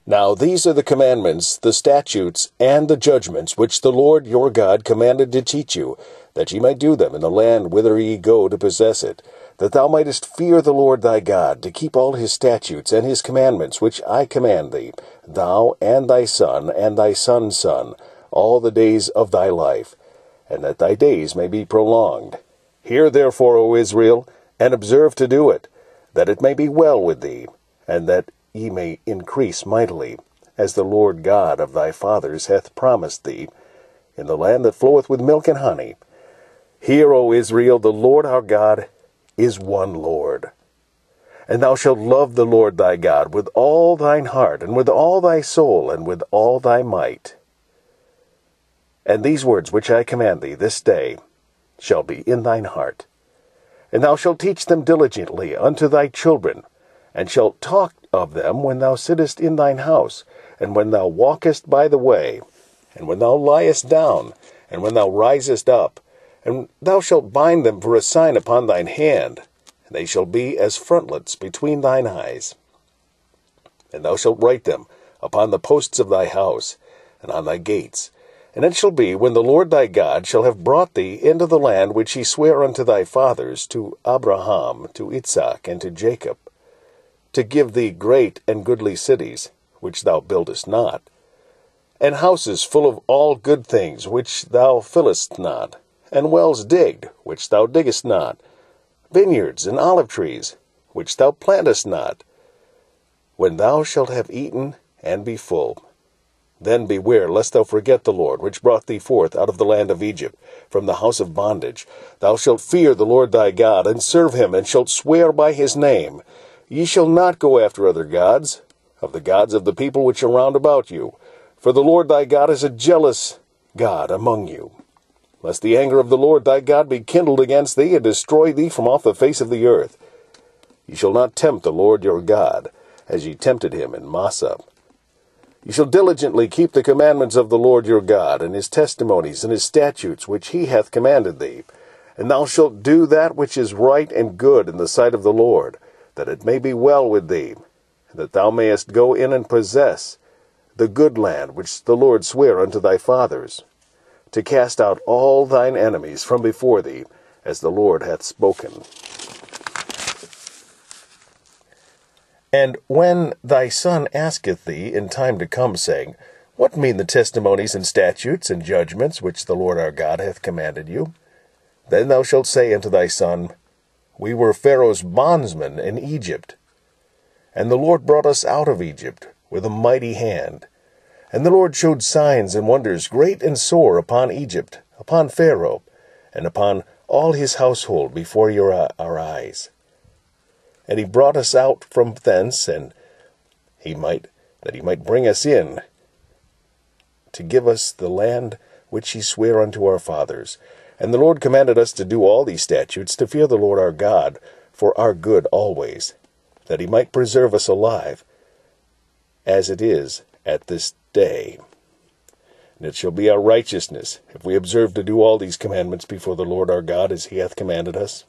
Now these are the commandments, the statutes, and the judgments, which the Lord your God commanded to teach you, that ye might do them in the land whither ye go to possess it, that thou mightest fear the Lord thy God, to keep all his statutes and his commandments, which I command thee, thou and thy son's son, all the days of thy life, and that thy days may be prolonged. Hear therefore, O Israel, and observe to do it, that it may be well with thee, and that ye may increase mightily, as the Lord God of thy fathers hath promised thee, in the land that floweth with milk and honey. Hear, O Israel, the Lord our God is one Lord. And thou shalt love the Lord thy God with all thine heart, and with all thy soul, and with all thy might. And these words which I command thee this day shall be in thine heart. And thou shalt teach them diligently unto thy children, and shalt talk of them when thou sittest in thine house, and when thou walkest by the way, and when thou liest down, and when thou risest up. And thou shalt bind them for a sign upon thine hand, and they shall be as frontlets between thine eyes. And thou shalt write them upon the posts of thy house, and on thy gates. And it shall be, when the Lord thy God shall have brought thee into the land which he sware unto thy fathers, to Abraham, to Isaac, and to Jacob, to give thee great and goodly cities, which thou buildest not, and houses full of all good things, which thou fillest not, and wells digged, which thou diggest not, vineyards and olive trees, which thou plantest not. When thou shalt have eaten and be full, then beware lest thou forget the Lord, which brought thee forth out of the land of Egypt, from the house of bondage. Thou shalt fear the Lord thy God, and serve him, and shalt swear by his name. Ye shall not go after other gods, of the gods of the people which are round about you. For the Lord thy God is a jealous God among you, lest the anger of the Lord thy God be kindled against thee, and destroy thee from off the face of the earth. Ye shall not tempt the Lord your God, as ye tempted him in Massah. Ye shall diligently keep the commandments of the Lord your God, and his testimonies, and his statutes, which he hath commanded thee. And thou shalt do that which is right and good in the sight of the Lord, that it may be well with thee, and that thou mayest go in and possess the good land which the Lord sware unto thy fathers, to cast out all thine enemies from before thee, as the Lord hath spoken. And when thy son asketh thee in time to come, saying, What mean the testimonies and statutes and judgments which the Lord our God hath commanded you? Then thou shalt say unto thy son, We were Pharaoh's bondsmen in Egypt, and the Lord brought us out of Egypt with a mighty hand. And the Lord showed signs and wonders great and sore upon Egypt, upon Pharaoh, and upon all his household before our eyes. And he brought us out from thence, and that he might bring us in, to give us the land which he sware unto our fathers. And the Lord commanded us to do all these statutes, to fear the Lord our God for our good always, that he might preserve us alive, as it is at this day. And it shall be our righteousness, if we observe to do all these commandments before the Lord our God, as he hath commanded us.